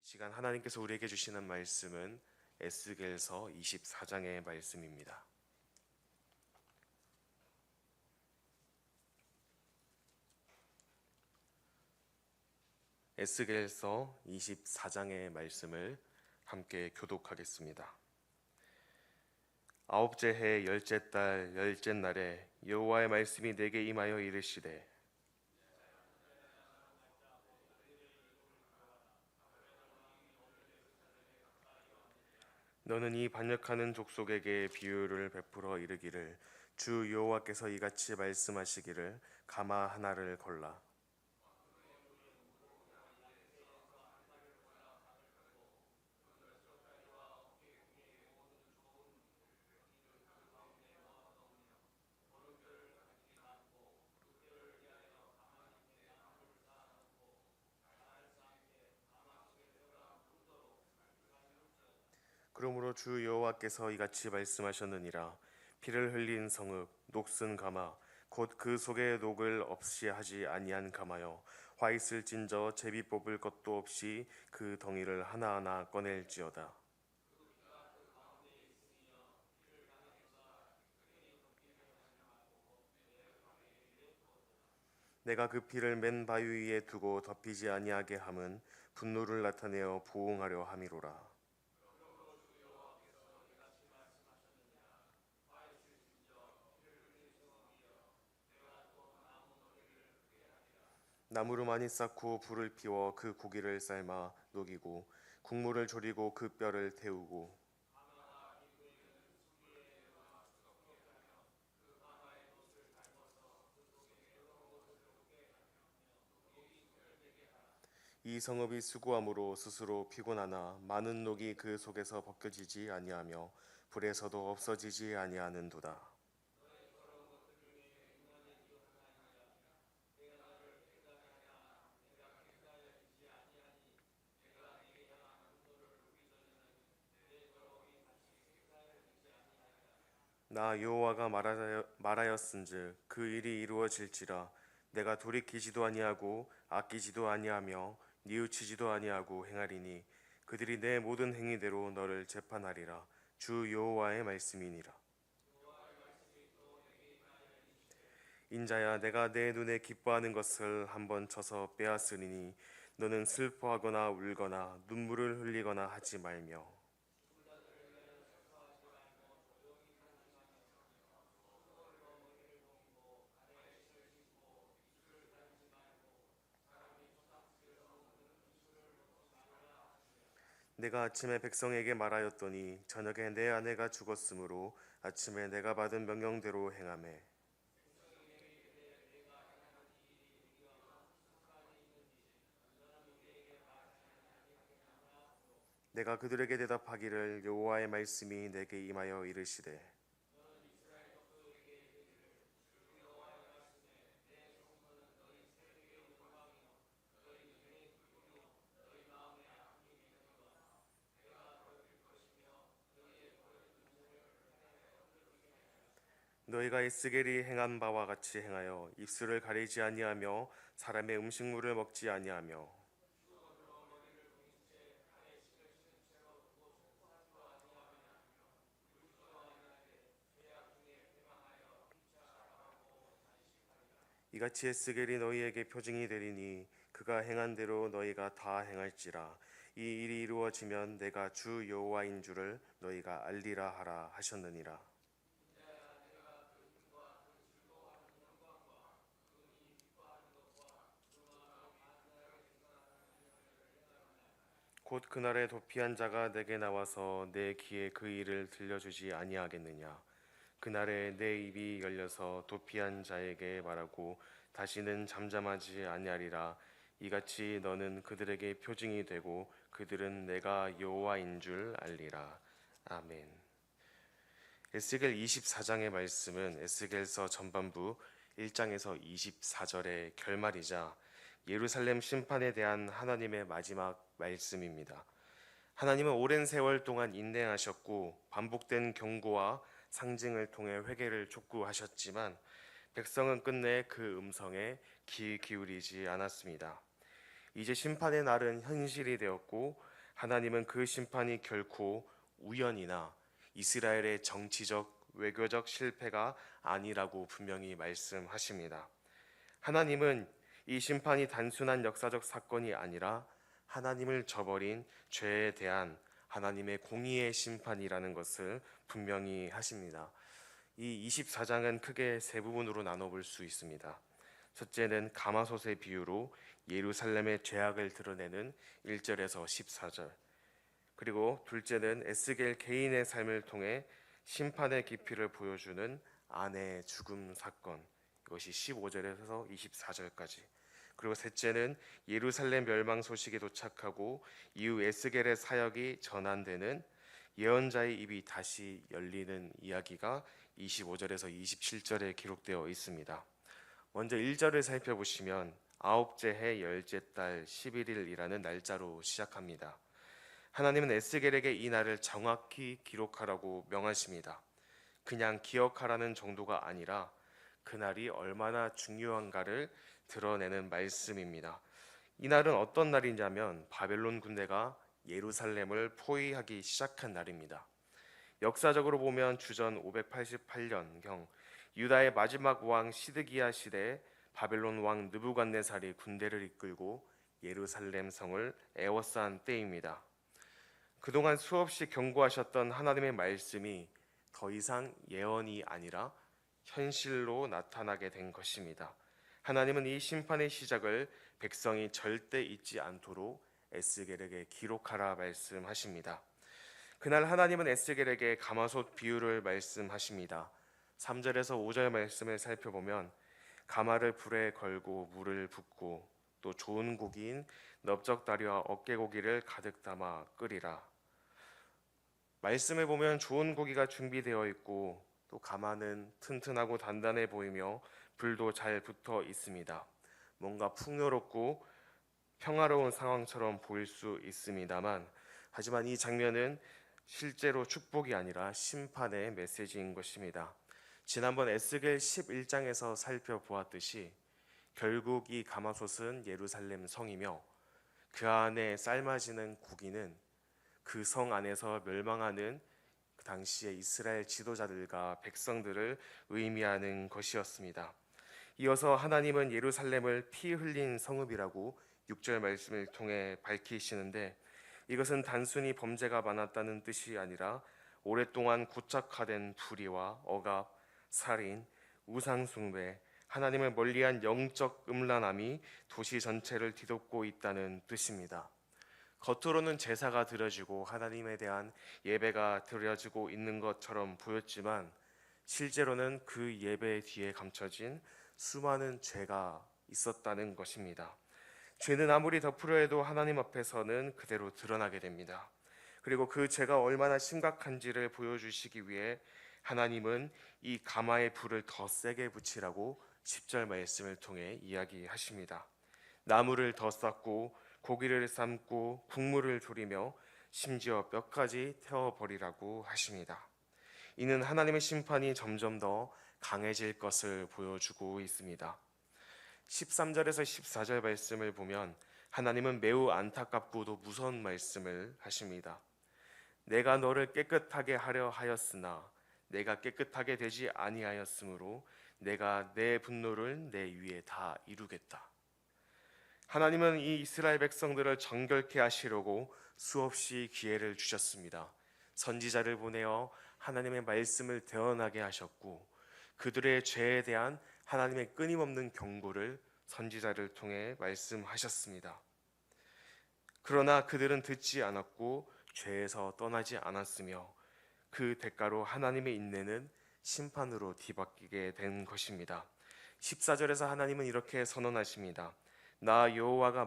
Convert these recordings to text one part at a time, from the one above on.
시간 하나님께서 우리에게 주시는 말씀은 에스겔서 24장의 말씀입니다. 에스겔서 24장의 말씀을 함께 교독하겠습니다. 아홉째 해 열째 달 열째 날에 여호와의 말씀이 내게 임하여 이르시되 너는 이 반역하는 족속에게 비유를 베풀어 이르기를 주 여호와께서 이같이 말씀하시기를 가마 하나를 걸라. 그러므로 주 여호와께서 이같이 말씀하셨느니라. 피를 흘린 성읍 녹슨 가마 곧 그 속에 녹을 없이 하지 아니한 가마여 화 있을진저 제비 뽑을 것도 없이 그 덩이를 하나하나 꺼낼지어다. 내가 그 피를 맨 바위 위에 두고 덮이지 아니하게 함은 분노를 나타내어 부응하려 함이로라. 나무를 많이 쌓고 불을 피워 그 고기를 삶아 녹이고 국물을 졸이고 그 뼈를 태우고 이 성읍이 수고함으로 스스로 피곤하나 많은 녹이 그 속에서 벗겨지지 아니하며 불에서도 없어지지 아니하는도다. 나 여호와가 말하였은즉 그 일이 이루어질지라. 내가 돌이키지도 아니하고 아끼지도 아니하며 뉘우치지도 아니하고 행하리니 그들이 내 모든 행위대로 너를 재판하리라. 주 여호와의 말씀이니라. 인자야, 내가 내 눈에 기뻐하는 것을 한번 쳐서 빼앗으리니 너는 슬퍼하거나 울거나 눈물을 흘리거나 하지 말며 내가 아침에 백성에게 말하였더니 저녁에 내 아내가 죽었으므로 아침에 내가 받은 명령대로 행하매 내가 그들에게 대답하기를 여호와의 말씀이 내게 임하여 이르시되 너희가 에스겔이 행한 바와 같이 행하여 입술을 가리지 아니하며 사람의 음식물을 먹지 아니하며 이같이 에스겔이 너희에게 표징이 되리니 그가 행한 대로 너희가 다 행할지라. 이 일이 이루어지면 내가 주 여호와인 줄을 너희가 알리라 하라 하셨느니라. 곧 그날에 도피한 자가 내게 나와서 내 귀에 그 일을 들려주지 아니하겠느냐. 그날에 내 입이 열려서 도피한 자에게 말하고 다시는 잠잠하지 아니하리라. 이같이 너는 그들에게 표징이 되고 그들은 내가 여호와인 줄 알리라. 아멘. 에스겔 24장의 말씀은 에스겔서 전반부 1장에서 24절의 결말이자 예루살렘 심판에 대한 하나님의 마지막 말씀입니다. 하나님은 오랜 세월 동안 인내하셨고 반복된 경고와 상징을 통해 회개를 촉구하셨지만 백성은 끝내 그 음성에 귀 기울이지 않았습니다. 이제 심판의 날은 현실이 되었고 하나님은 그 심판이 결코 우연이나 이스라엘의 정치적, 외교적 실패가 아니라고 분명히 말씀하십니다. 하나님은 이 심판이 단순한 역사적 사건이 아니라 하나님을 저버린 죄에 대한 하나님의 공의의 심판이라는 것을 분명히 하십니다. 이 24장은 크게 세 부분으로 나눠볼 수 있습니다. 첫째는 가마솥의 비유로 예루살렘의 죄악을 드러내는 1절에서 14절, 그리고 둘째는 에스겔 개인의 삶을 통해 심판의 깊이를 보여주는 아내의 죽음 사건, 이것이 15절에서 24절까지, 그리고 셋째는 예루살렘 멸망 소식이 도착하고 이후 에스겔의 사역이 전환되는 예언자의 입이 다시 열리는 이야기가 25절에서 27절에 기록되어 있습니다. 먼저 1절을 살펴보시면 아홉째 해 열째 달 11일이라는 날짜로 시작합니다. 하나님은 에스겔에게 이 날을 정확히 기록하라고 명하십니다. 그냥 기억하라는 정도가 아니라 그날이 얼마나 중요한가를 드러내는 말씀입니다. 이 날은 어떤 날이냐면 바벨론 군대가 예루살렘을 포위하기 시작한 날입니다. 역사적으로 보면 주전 588년경 유다의 마지막 왕 시드기야 시대에 바벨론 왕 느부갓네살이 군대를 이끌고 예루살렘 성을 에워싼 때입니다. 그동안 수없이 경고하셨던 하나님의 말씀이 더 이상 예언이 아니라 현실로 나타나게 된 것입니다. 하나님은 이 심판의 시작을 백성이 절대 잊지 않도록 에스겔에게 기록하라 말씀하십니다. 그날 하나님은 에스겔에게 가마솥 비유를 말씀하십니다. 3절에서 5절 말씀을 살펴보면 가마를 불에 걸고 물을 붓고 또 좋은 고기인 넓적다리와 어깨고기를 가득 담아 끓이라. 말씀을 보면 좋은 고기가 준비되어 있고 또 가마는 튼튼하고 단단해 보이며 불도 잘 붙어 있습니다. 뭔가 풍요롭고 평화로운 상황처럼 보일 수 있습니다만, 하지만 이 장면은 실제로 축복이 아니라 심판의 메시지인 것입니다. 지난번 에스겔 11장에서 살펴보았듯이 결국 이 가마솥은 예루살렘 성이며 그 안에 삶아지는 고기는 그 성 안에서 멸망하는 그 당시의 이스라엘 지도자들과 백성들을 의미하는 것이었습니다. 이어서 하나님은 예루살렘을 피 흘린 성읍이라고 6절 말씀을 통해 밝히시는데, 이것은 단순히 범죄가 많았다는 뜻이 아니라 오랫동안 고착화된 불의와 억압, 살인, 우상숭배, 하나님을 멀리한 영적 음란함이 도시 전체를 뒤덮고 있다는 뜻입니다. 겉으로는 제사가 드려지고 하나님에 대한 예배가 드려지고 있는 것처럼 보였지만 실제로는 그 예배 뒤에 감춰진 수많은 죄가 있었다는 것입니다. 죄는 아무리 덮으려 해도 하나님 앞에서는 그대로 드러나게 됩니다. 그리고 그 죄가 얼마나 심각한지를 보여주시기 위해 하나님은 이 가마의 불을 더 세게 붙이라고 10절 말씀을 통해 이야기하십니다. 나무를 더 쌓고 고기를 삶고 국물을 졸이며 심지어 뼈까지 태워버리라고 하십니다. 이는 하나님의 심판이 점점 더 강해질 것을 보여주고 있습니다. 13절에서 14절 말씀을 보면 하나님은 매우 안타깝고도 무서운 말씀을 하십니다. 내가 너를 깨끗하게 하려 하였으나 내가 깨끗하게 되지 아니하였으므로 내가 내 분노를 내 위에 다 이루겠다. 하나님은 이 이스라엘 백성들을 정결케 하시려고 수없이 기회를 주셨습니다. 선지자를 보내어 하나님의 말씀을 대언하게 하셨고 그들의 죄에 대한 하나님의 끊임없는 경고를 선지자를 통해 말씀하셨습니다. 그러나 그들은 듣지 않았고 죄에서 떠나지 않았으며 그 대가로 하나님의 인내는 심판으로 뒤바뀌게 된 것입니다. 14절에서 하나님은 이렇게 선언하십니다. 나 여호와가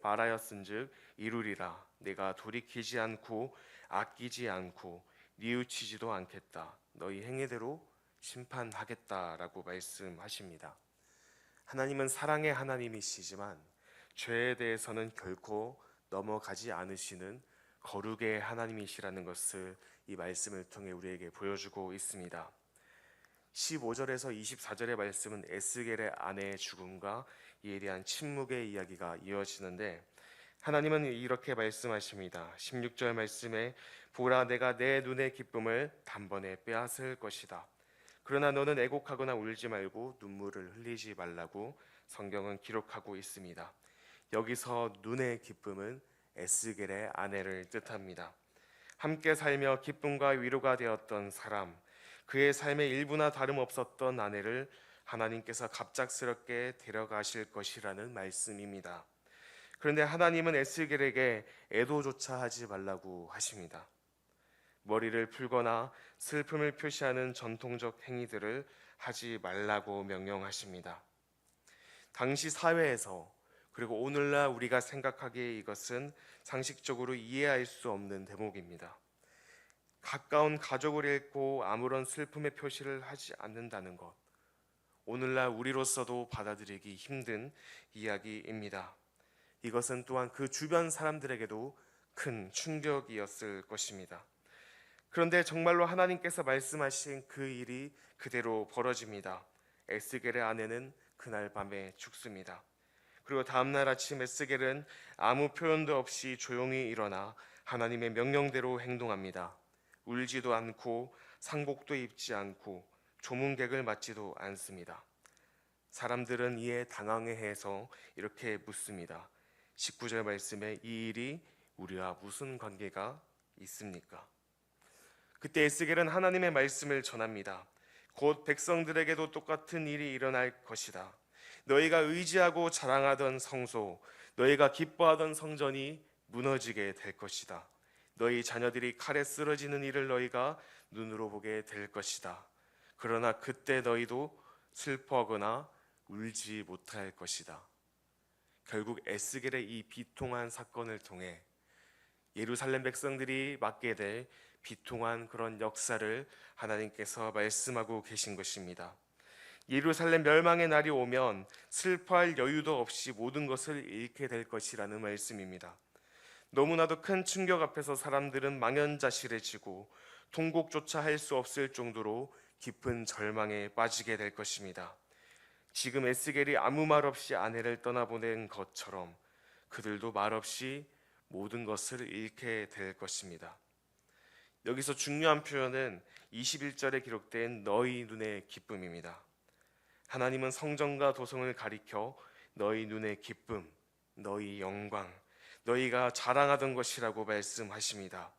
말하였은즉 이루리라. 내가 돌이키지 않고 아끼지 않고 뉘우치지도 않겠다. 너희 행위대로 심판하겠다라고 말씀하십니다. 하나님은 사랑의 하나님이시지만 죄에 대해서는 결코 넘어가지 않으시는 거룩의 하나님이시라는 것을 이 말씀을 통해 우리에게 보여주고 있습니다. 15절에서 24절의 말씀은 에스겔의 아내의 죽음과 이에 대한 침묵의 이야기가 이어지는데, 하나님은 이렇게 말씀하십니다. 16절 말씀에 보라 내가 내 눈의 기쁨을 단번에 빼앗을 것이다. 그러나 너는 애곡하거나 울지 말고 눈물을 흘리지 말라고 성경은 기록하고 있습니다. 여기서 눈의 기쁨은 에스겔의 아내를 뜻합니다. 함께 살며 기쁨과 위로가 되었던 사람, 그의 삶의 일부나 다름없었던 아내를 하나님께서 갑작스럽게 데려가실 것이라는 말씀입니다. 그런데 하나님은 에스겔에게 애도조차 하지 말라고 하십니다. 머리를 풀거나 슬픔을 표시하는 전통적 행위들을 하지 말라고 명령하십니다. 당시 사회에서 그리고 오늘날 우리가 생각하기에 이것은 상식적으로 이해할 수 없는 대목입니다. 가까운 가족을 잃고 아무런 슬픔의 표시를 하지 않는다는 것, 오늘날 우리로서도 받아들이기 힘든 이야기입니다. 이것은 또한 그 주변 사람들에게도 큰 충격이었을 것입니다. 그런데 정말로 하나님께서 말씀하신 그 일이 그대로 벌어집니다. 에스겔의 아내는 그날 밤에 죽습니다. 그리고 다음날 아침 에스겔은 아무 표현도 없이 조용히 일어나 하나님의 명령대로 행동합니다. 울지도 않고 상복도 입지 않고 조문객을 맞지도 않습니다. 사람들은 이에 당황해해서 이렇게 묻습니다. 19절 말씀에 이 일이 우리와 무슨 관계가 있습니까? 그때 에스겔은 하나님의 말씀을 전합니다. 곧 백성들에게도 똑같은 일이 일어날 것이다. 너희가 의지하고 자랑하던 성소, 너희가 기뻐하던 성전이 무너지게 될 것이다. 너희 자녀들이 칼에 쓰러지는 일을 너희가 눈으로 보게 될 것이다. 그러나 그때 너희도 슬퍼하거나 울지 못할 것이다. 결국 에스겔의 이 비통한 사건을 통해 예루살렘 백성들이 맞게 될 비통한 그런 역사를 하나님께서 말씀하고 계신 것입니다. 예루살렘 멸망의 날이 오면 슬퍼할 여유도 없이 모든 것을 잃게 될 것이라는 말씀입니다. 너무나도 큰 충격 앞에서 사람들은 망연자실해지고 통곡조차 할 수 없을 정도로 깊은 절망에 빠지게 될 것입니다. 지금 에스겔이 아무 말 없이 아내를 떠나보낸 것처럼 그들도 말없이 모든 것을 잃게 될 것입니다. 여기서 중요한 표현은 21절에 기록된 너희 눈의 기쁨입니다. 하나님은 성전과 도성을 가리켜 너희 눈의 기쁨, 너희 영광, 너희가 자랑하던 것이라고 말씀하십니다.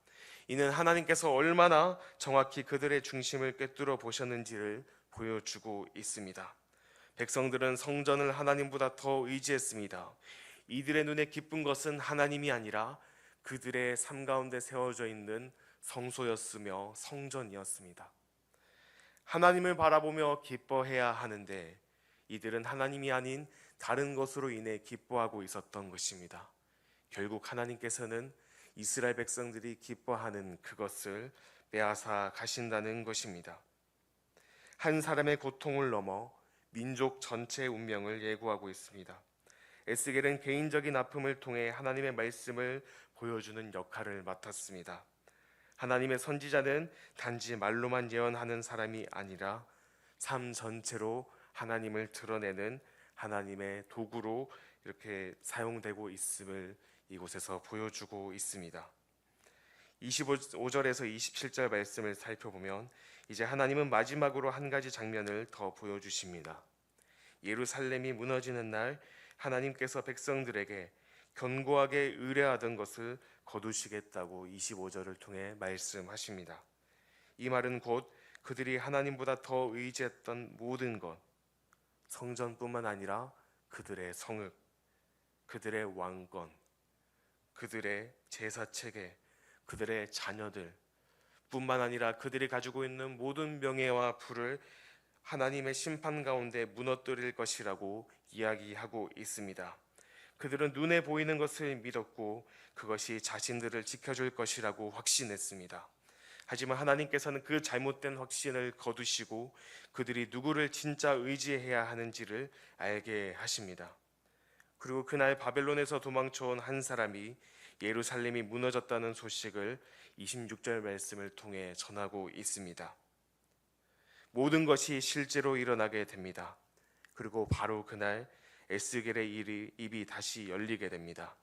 이는 하나님께서 얼마나 정확히 그들의 중심을 꿰뚫어 보셨는지를 보여주고 있습니다. 백성들은 성전을 하나님보다 더 의지했습니다. 이들의 눈에 기쁜 것은 하나님이 아니라 그들의 삶 가운데 세워져 있는 성소였으며 성전이었습니다. 하나님을 바라보며 기뻐해야 하는데 이들은 하나님이 아닌 다른 것으로 인해 기뻐하고 있었던 것입니다. 결국 하나님께서는 이스라엘 백성들이 기뻐하는 그것을 빼앗아 가신다는 것입니다. 한 사람의 고통을 넘어 민족 전체의 운명을 예고하고 있습니다. 에스겔은 개인적인 아픔을 통해 하나님의 말씀을 보여주는 역할을 맡았습니다. 하나님의 선지자는 단지 말로만 예언하는 사람이 아니라 삶 전체로 하나님을 드러내는 하나님의 도구로 이렇게 사용되고 있음을 이곳에서 보여주고 있습니다. 25절에서 27절 말씀을 살펴보면 이제 하나님은 마지막으로 한 가지 장면을 더 보여주십니다. 예루살렘이 무너지는 날 하나님께서 백성들에게 견고하게 의뢰하던 것을 거두시겠다고 25절을 통해 말씀하십니다. 이 말은 곧 그들이 하나님보다 더 의지했던 모든 것, 성전뿐만 아니라 그들의 성읍, 그들의 왕권, 그들의 제사체계, 그들의 자녀들 뿐만 아니라 그들이 가지고 있는 모든 명예와 부를 하나님의 심판 가운데 무너뜨릴 것이라고 이야기하고 있습니다. 그들은 눈에 보이는 것을 믿었고 그것이 자신들을 지켜줄 것이라고 확신했습니다. 하지만 하나님께서는 그 잘못된 확신을 거두시고 그들이 누구를 진짜 의지해야 하는지를 알게 하십니다. 그리고 그날 바벨론에서 도망쳐온 한 사람이 예루살렘이 무너졌다는 소식을 26절 말씀을 통해 전하고 있습니다. 모든 것이 실제로 일어나게 됩니다. 그리고 바로 그날 에스겔의 입이 다시 열리게 됩니다.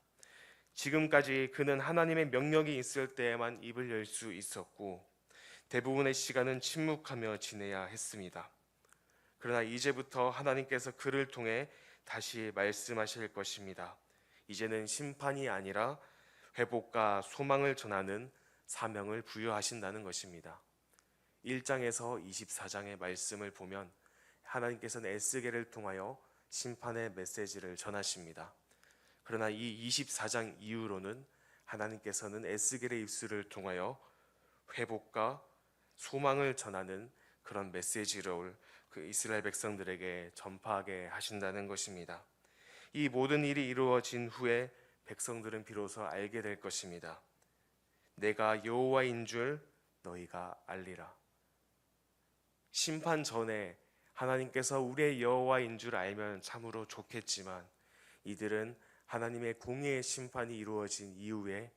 지금까지 그는 하나님의 명령이 있을 때에만 입을 열 수 있었고 대부분의 시간은 침묵하며 지내야 했습니다. 그러나 이제부터 하나님께서 그를 통해 다시 말씀하실 것입니다. 이제는 심판이 아니라 회복과 소망을 전하는 사명을 부여하신다는 것입니다. 1장에서 24장의 말씀을 보면 하나님께서는 에스겔을 통하여 심판의 메시지를 전하십니다. 그러나 이 24장 이후로는 하나님께서는 에스겔의 입술을 통하여 회복과 소망을 전하는 그런 메시지를 그 이스라엘 백성들에게 전파하게 하신다는 것입니다. 이 모든 일이 이루어진 후에 백성들은 비로소 알게 될 것입니다. 내가 여호와인 줄 너희가 알리라. 심판 전에 하나님께서 우리의 여호와인 줄 알면 참으로 좋겠지만 이들은 하나님의 공의의 심판이 이루어진 이후에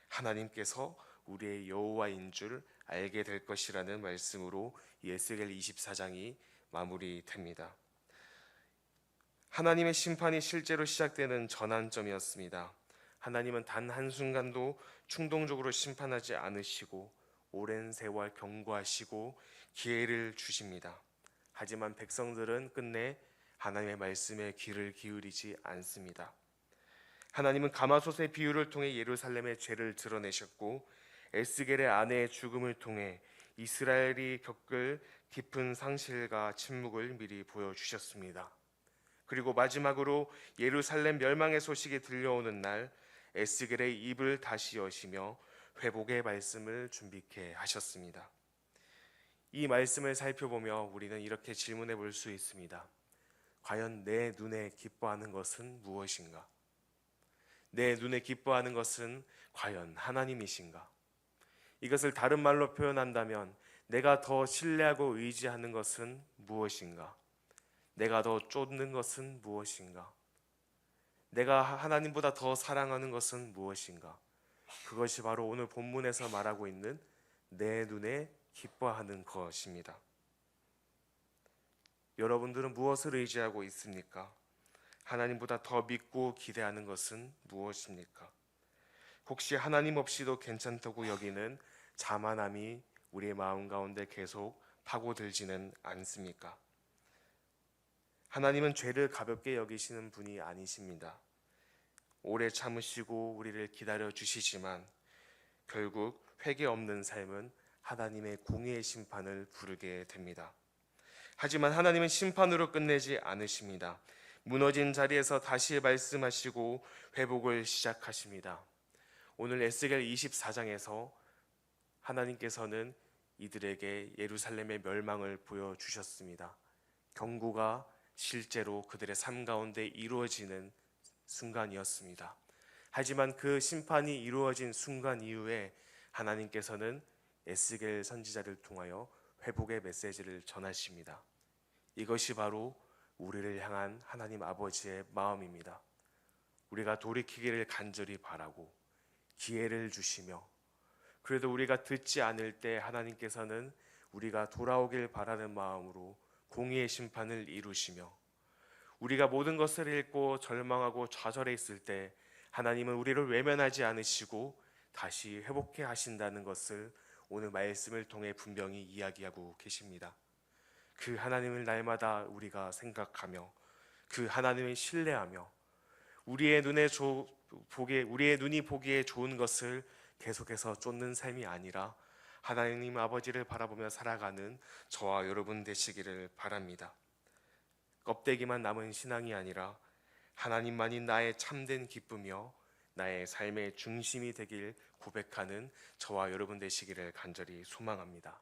하나님께서 우리의 여호와인 줄 알게 될 것이라는 말씀으로 에스겔 24장이 마무리됩니다. 하나님의 심판이 실제로 시작되는 전환점이었습니다. 하나님은 단 한순간도 충동적으로 심판하지 않으시고 오랜 세월 경고하시고 기회를 주십니다. 하지만 백성들은 끝내 하나님의 말씀에 귀를 기울이지 않습니다. 하나님은 가마솥의 비유를 통해 예루살렘의 죄를 드러내셨고 에스겔의 아내의 죽음을 통해 이스라엘이 겪을 깊은 상실과 침묵을 미리 보여주셨습니다. 그리고 마지막으로 예루살렘 멸망의 소식이 들려오는 날 에스겔의 입을 다시 여시며 회복의 말씀을 준비케 하셨습니다. 이 말씀을 살펴보며 우리는 이렇게 질문해 볼 수 있습니다. 과연 내 눈에 기뻐하는 것은 무엇인가? 내 눈에 기뻐하는 것은 과연 하나님이신가? 이것을 다른 말로 표현한다면 내가 더 신뢰하고 의지하는 것은 무엇인가? 내가 더 쫓는 것은 무엇인가? 내가 하나님보다 더 사랑하는 것은 무엇인가? 그것이 바로 오늘 본문에서 말하고 있는 내 눈에 기뻐하는 것입니다. 여러분들은 무엇을 의지하고 있습니까? 하나님보다 더 믿고 기대하는 것은 무엇입니까? 혹시 하나님 없이도 괜찮다고 여기는 자만함이 우리의 마음 가운데 계속 파고들지는 않습니까? 하나님은 죄를 가볍게 여기시는 분이 아니십니다. 오래 참으시고 우리를 기다려 주시지만 결국 회개 없는 삶은 하나님의 공의의 심판을 부르게 됩니다. 하지만 하나님은 심판으로 끝내지 않으십니다. 무너진 자리에서 다시 말씀하시고 회복을 시작하십니다. 오늘 에스겔 24장에서 하나님께서는 이들에게 예루살렘의 멸망을 보여주셨습니다. 경고가 실제로 그들의 삶 가운데 이루어지는 순간이었습니다. 하지만 그 심판이 이루어진 순간 이후에 하나님께서는 에스겔 선지자를 통하여 회복의 메시지를 전하십니다. 이것이 바로 우리를 향한 하나님 아버지의 마음입니다. 우리가 돌이키기를 간절히 바라고 기회를 주시며 그래도 우리가 듣지 않을 때 하나님께서는 우리가 돌아오길 바라는 마음으로 공의의 심판을 이루시며 우리가 모든 것을 잃고 절망하고 좌절해 있을 때 하나님은 우리를 외면하지 않으시고 다시 회복해 하신다는 것을 오늘 말씀을 통해 분명히 이야기하고 계십니다. 그 하나님을 날마다 우리가 생각하며 그 하나님을 신뢰하며 우리의 눈이 보기에 좋은 것을 계속해서 쫓는 삶이 아니라 하나님 아버지를 바라보며 살아가는 저와 여러분 되시기를 바랍니다. 껍데기만 남은 신앙이 아니라 하나님만이 나의 참된 기쁨이요 나의 삶의 중심이 되길 고백하는 저와 여러분 되시기를 간절히 소망합니다.